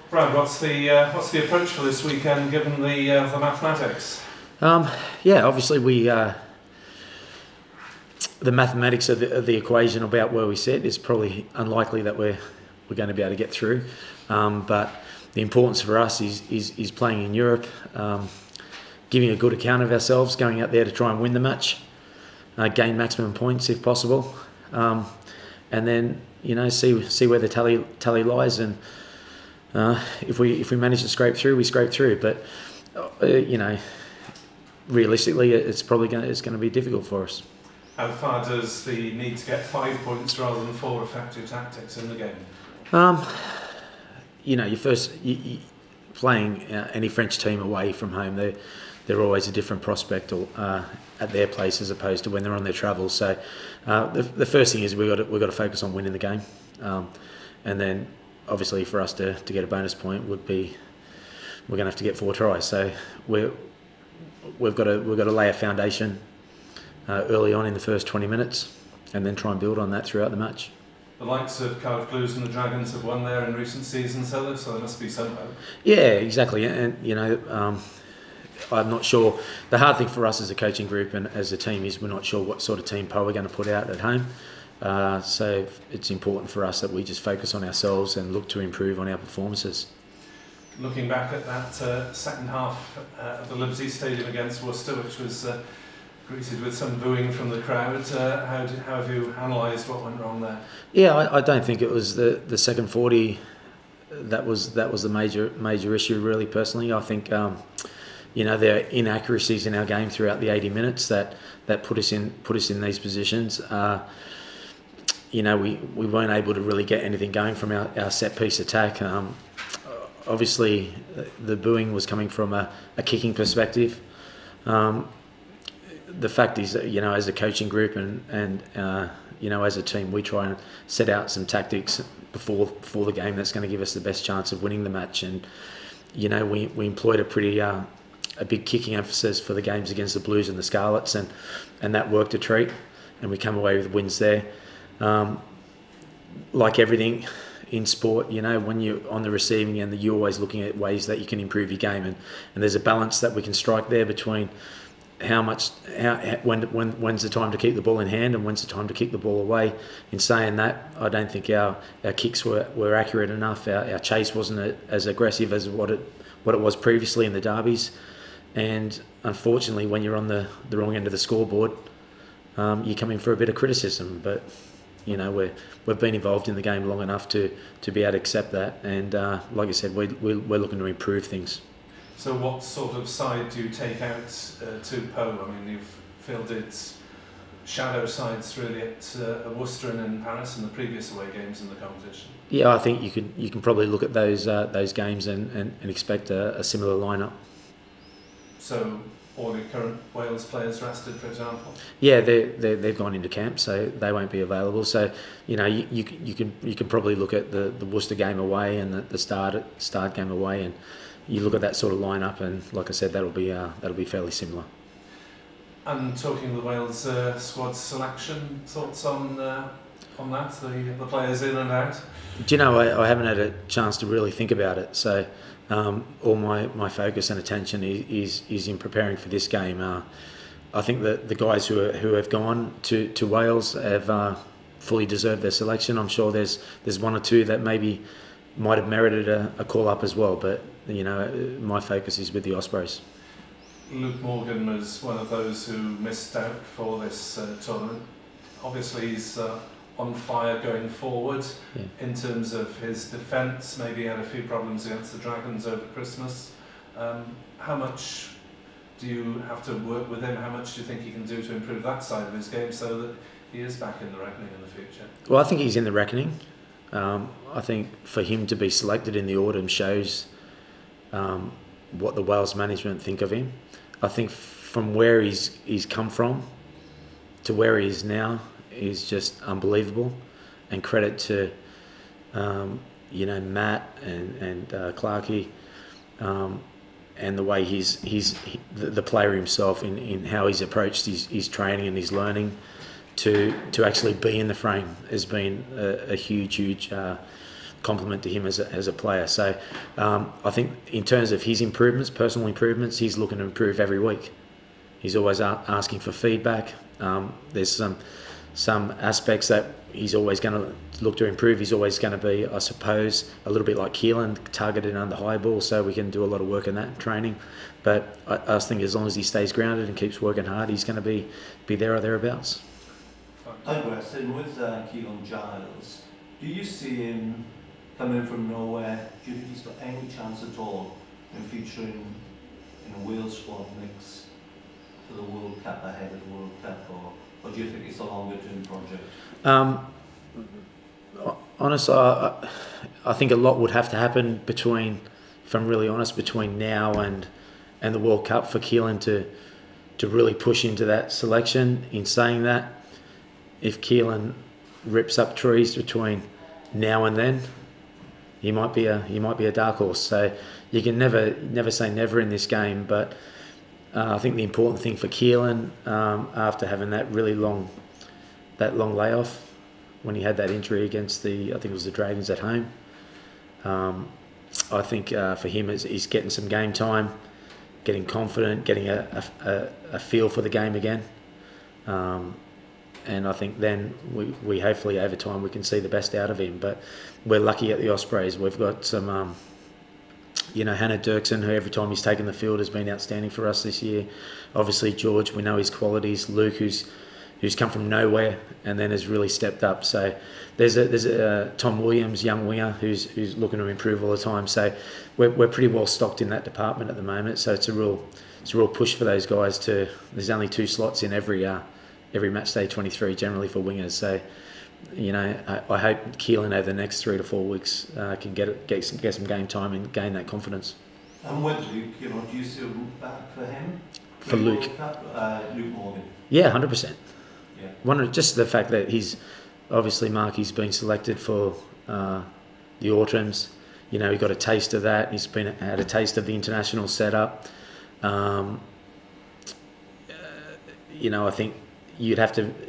Brad, what's the approach for this weekend given the mathematics? Yeah, obviously the mathematics of the equation about where we sit is probably unlikely that we're going to be able to get through. But the importance for us is playing in Europe, giving a good account of ourselves, going out there to try and win the match, gain maximum points if possible, and then see where the tally lies. And if we manage to scrape through, we scrape through. But realistically, it's going to be difficult for us. How far does the need to get 5 points rather than 4 affect your tactics in the game? You playing any French team away from home, they're always a different prospect at their place as opposed to when they're on their travels. So the first thing is we've got to focus on winning the game, and then obviously for us to get a bonus point would be we're going to have to get 4 tries. So we've got to lay a foundation early on in the first 20 minutes, and then try and build on that throughout the match. The likes of Cardiff Blues and the Dragons have won there in recent seasons, so there must be some hope. Yeah, exactly, and I'm not sure. The hard thing for us as a coaching group and as a team is we're not sure what sort of team Pau we're going to put out at home. So it's important for us that we just focus on ourselves and look to improve on our performances. Looking back at that second half of the Liberty Stadium against Worcester, which was greeted with some booing from the crowd, how have you analysed what went wrong there? Yeah, I don't think it was the second 40 that was the major issue, really. Personally, I think there are inaccuracies in our game throughout the 80 minutes that put us in these positions. We weren't able to really get anything going from our set piece attack. Obviously, the booing was coming from a kicking perspective. The fact is that, as a coaching group and as a team, we try and set out some tactics before the game that's going to give us the best chance of winning the match. And we employed a big kicking emphasis for the games against the Blues and the Scarlets, and that worked a treat, and we come away with wins there. Like everything in sport, when you're on the receiving end, you're always looking at ways that you can improve your game, and there's a balance that we can strike there between when's the time to keep the ball in hand and when's the time to kick the ball away. In saying that, I don't think our kicks were accurate enough. Our chase wasn't as aggressive as what it was previously in the derbies, and unfortunately, when you're on the wrong end of the scoreboard, you come in for a bit of criticism. But we've been involved in the game long enough to be able to accept that, and like I said, we're looking to improve things. So what sort of side do you take out to Pau? I mean, you've fielded shadow sides really at Worcester and in Paris in the previous away games in the competition. Yeah, I think you can probably look at those games and expect a similar lineup. So all the current Wales players rested, for example? Yeah, they've gone into camp, so they won't be available. So you can probably look at the Worcester game away and the start game away, and you look at that sort of lineup, and like I said, that'll be fairly similar. And talking of the Wales squad selection, thoughts on that, the players in and out? Do you know, I haven't had a chance to really think about it, so all my focus and attention is in preparing for this game. I think that the guys who have gone to Wales have fully deserved their selection. I'm sure there's one or two that maybe might have merited a call up as well, but my focus is with the Ospreys. Luke Morgan was one of those who missed out for this tournament. Obviously he's on fire going forward, yeah. In terms of his defence. Maybe he had a few problems against the Dragons over Christmas. How much do you have to work with him? How much do you think he can do to improve that side of his game so that he is back in the reckoning in the future? Well, I think he's in the reckoning. I think for him to be selected in the autumn shows what the Wales management think of him. I think from where he's come from to where he is now is just unbelievable, and credit to Matt and Clarkey, and the way the player himself in how he's approached his training and his learning to actually be in the frame has been a huge compliment to him as a player. So I think in terms of his improvements, personal improvements, he's looking to improve every week. He's always asking for feedback. There's some aspects that he's always going to look to improve. He's always going to be, I suppose, a little bit like Keelan, targeted under high ball, so we can do a lot of work in that training. But I think as long as he stays grounded and keeps working hard, he's going to be there or thereabouts. Digressing with Keelan Giles, do you see him coming from nowhere? Do you think he's got any chance at all in featuring in a Wales squad mix for the World Cup, ahead of the World Cup, or do you think it's a longer term project? Honestly, I think a lot would have to happen between, if I'm really honest, between now and the World Cup for Keelan to really push into that selection. In saying that, if Keelan rips up trees between now and then, he might be a dark horse. So you can never say never in this game. But I think the important thing for Keelan, after having that really long layoff, when he had that injury against I think it was the Dragons at home, I think for him is getting some game time, getting confident, getting a feel for the game again. And I think then we hopefully over time we can see the best out of him. But we're lucky at the Ospreys. We've got some, Hannah Dirksen, who every time he's taken the field has been outstanding for us this year. Obviously George, we know his qualities. Luke, who's come from nowhere and then has really stepped up. So there's a Tom Williams, young winger, who's looking to improve all the time. So we're pretty well stocked in that department at the moment. So it's a real push for those guys to. There's only 2 slots in every match day 23 generally for wingers. So I hope Keelan over the next 3 to 4 weeks can get some game time and gain that confidence. And with Luke, do you see a route back for him? For Luke? Luke Morgan. Yeah, 100%. Yeah. Just the fact that he's obviously Marky's been selected for the autumns. He got a taste of that. He's had a taste of the international setup. I think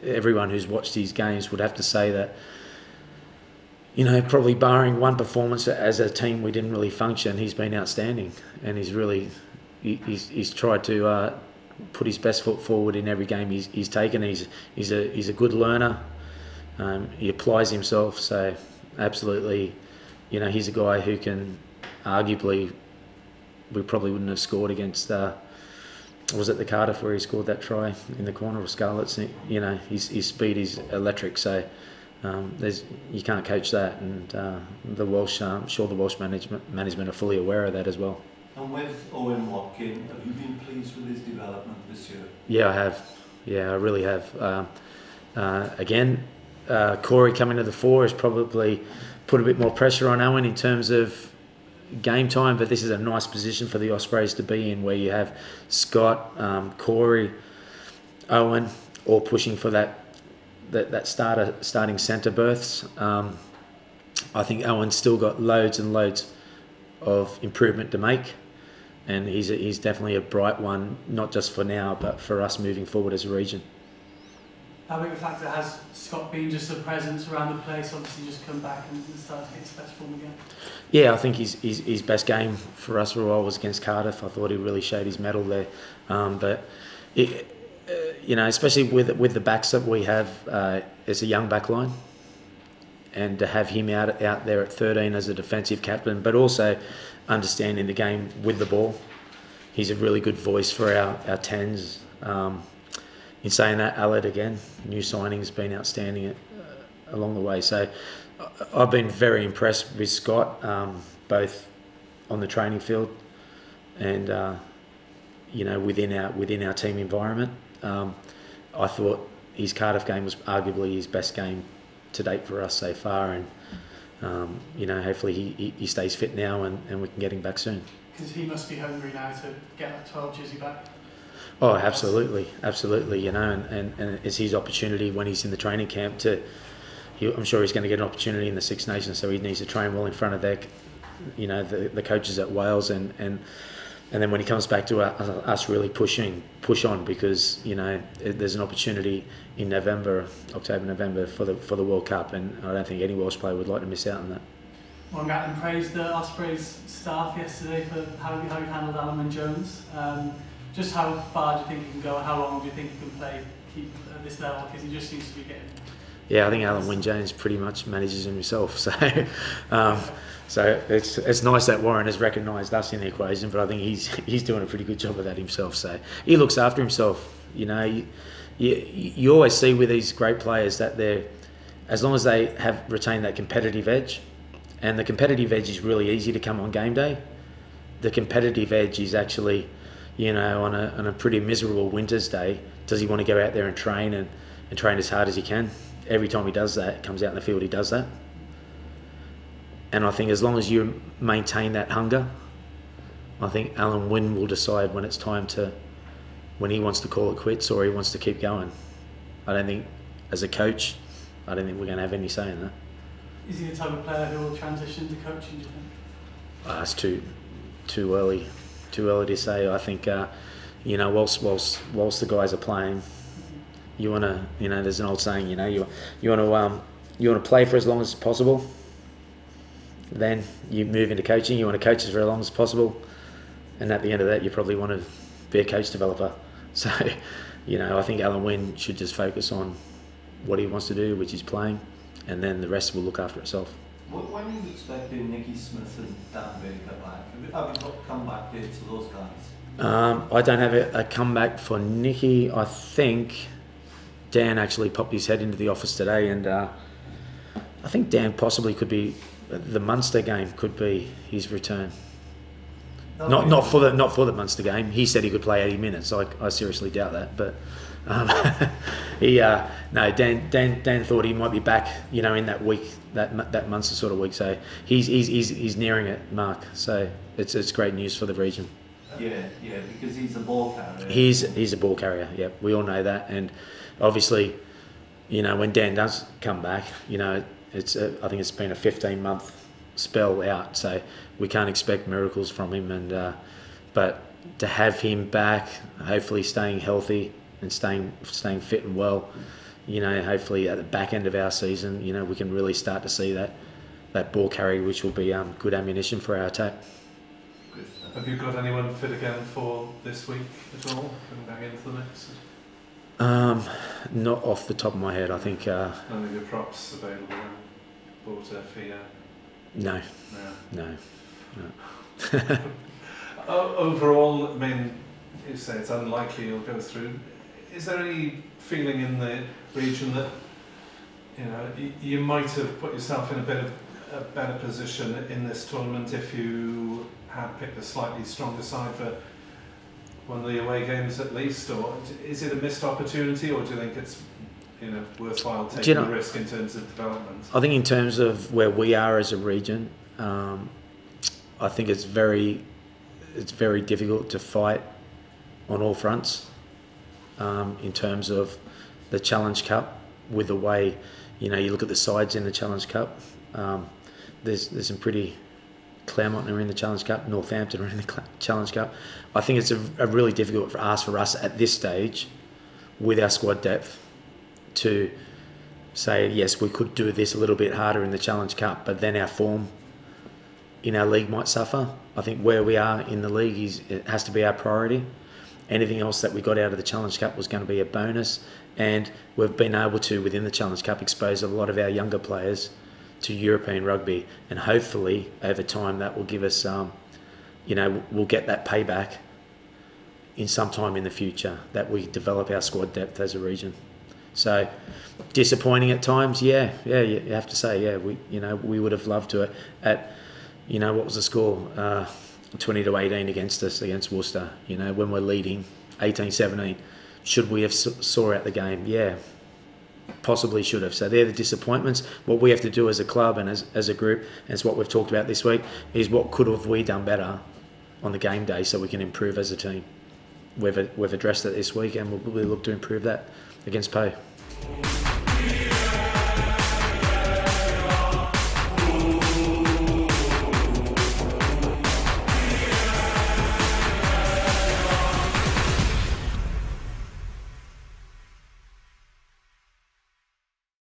everyone who's watched these games would have to say that, probably barring one performance as a team we didn't really function, he's been outstanding, and he's tried to put his best foot forward in every game he's taken. He's a good learner. He applies himself, so absolutely, he's a guy who can arguably, we probably wouldn't have scored against. Was it the Cardiff where he scored that try in the corner of Scarlett's? His speed is electric, so you can't coach that, and the Welsh, I'm sure the Welsh management are fully aware of that as well. And with Owen Watkin, have you been pleased with his development this year? Yeah, I have. Yeah, I really have. Again, Corey coming to the fore has probably put a bit more pressure on Owen in terms of game time, but this is a nice position for the Ospreys to be in, where you have Scott, Corey, Owen, all pushing for that starting centre berths. I think Owen's still got loads and loads of improvement to make, and he's definitely a bright one, not just for now, but for us moving forward as a region. How big a factor has Scott been, just a presence around the place, obviously just come back and start to hit his best form again? Yeah, I think his best game for us for a while was against Cardiff. I thought he really showed his mettle there. But, especially with the backs that we have, it's a young back line. And to have him out there at 13 as a defensive captain, but also understanding the game with the ball. He's a really good voice for our 10s. In saying that, Allard again, new signing's been outstanding along the way. So I've been very impressed with Scott, both on the training field and within our team environment. I thought his Cardiff game was arguably his best game to date for us so far, and hopefully he stays fit now and we can get him back soon. Because he must be hungry now to get that 12 jersey back. Oh, absolutely, and it's his opportunity when he's in the training camp I'm sure he's going to get an opportunity in the Six Nations, so he needs to train well in front of the coaches at Wales, and then when he comes back to us really push on, because there's an opportunity in October, November for the World Cup, and I don't think any Welsh player would like to miss out on that. Gatton praised the Ospreys staff yesterday for how you've handled Alan Wynne-Jones. Just how far do you think he can go, and how long do you think he can keep at this level? Because he just seems to be getting... Yeah, I think Alan Wynne-Jones pretty much manages him himself. So, so it's nice that Warren has recognised us in the equation, but I think he's doing a pretty good job of that himself. So he looks after himself. You know, you always see with these great players that they're, as long as they have retained that competitive edge, and the competitive edge is really easy to come on game day. The competitive edge is actually, you know, on a pretty miserable winter's day, does he want to go out there and train and train as hard as he can? Every time he does that, comes out in the field, he does that. And I think as long as you maintain that hunger, I think Alan Wynne will decide when it's time to, when he wants to call it quits or he wants to keep going. I don't think, as a coach, I don't think we're going to have any say in that. Is he the type of player who will transition to coaching, do you think? It's too early to say. I think, you know, whilst the guys are playing, you want to, you know, there's an old saying, you know, you want to play for as long as possible. Then you move into coaching. You want to coach for as long as possible, and at the end of that, you probably want to be a coach developer. So, you know, I think Alan Wynne should just focus on what he wants to do, which is playing, and then the rest will look after itself. When are you expecting Nicky Smith and Dan Baker back? Have you got comeback dates for those guys? I don't have a comeback for Nicky. I think Dan actually popped his head into the office today, and I think Dan possibly could be, the Munster game could be his return. Not for the Munster game. He said he could play 80 minutes. I seriously doubt that, but no, Dan thought he might be back, you know, in that week, that Munster sort of week. So he's nearing it, Mark. So it's great news for the region. Yeah, because he's a ball carrier. He's a ball carrier. Yeah, we all know that, and obviously, you know, when Dan does come back, you know, I think it's been a 15-month spell out, so we can't expect miracles from him. And but to have him back, hopefully staying healthy and staying fit and well, you know, hopefully at the back end of our season, you know, we can really start to see that ball carry, which will be good ammunition for our attack. Good. Have you got anyone fit again for this week at all, coming back into the mix? Not off the top of my head. I think none of your props available. Porter, Fia. No. Overall, I mean, you say it's unlikely you'll go through. Is there any feeling in the region that, you know, you might have put yourself in a better position in this tournament if you had picked a slightly stronger side for one of the away games at least, or is it a missed opportunity, or do you think it's, you know, worthwhile taking a risk in terms of development? I think in terms of where we are as a region, I think it's very difficult to fight on all fronts in terms of the Challenge Cup. With the way, you know, you look at the sides in the Challenge Cup, there's some pretty. Claremont are in the Challenge Cup, Northampton are in the Challenge Cup. I think it's a really difficult for us at this stage, with our squad depth, to say, yes, we could do this a little bit harder in the Challenge Cup, but then our form in our league might suffer. I think where we are in the league it has to be our priority. Anything else that we got out of the Challenge Cup was going to be a bonus, and we've been able to, within the Challenge Cup, expose a lot of our younger players to European rugby, and hopefully over time that will give us, you know, we'll get that payback in some time in the future, that we develop our squad depth as a region. So disappointing at times, yeah, you have to say, yeah, we would have loved to at, you know, what was the score, 20-18 against Worcester, you know, when we're leading 18-17. Should we have saw out the game? Yeah, possibly should have. So they're the disappointments. What we have to do as a club and as a group, and it's what we've talked about this week, is what could have we done better on the game day so we can improve as a team. We've addressed it this week, and we'll look to improve that against Pau.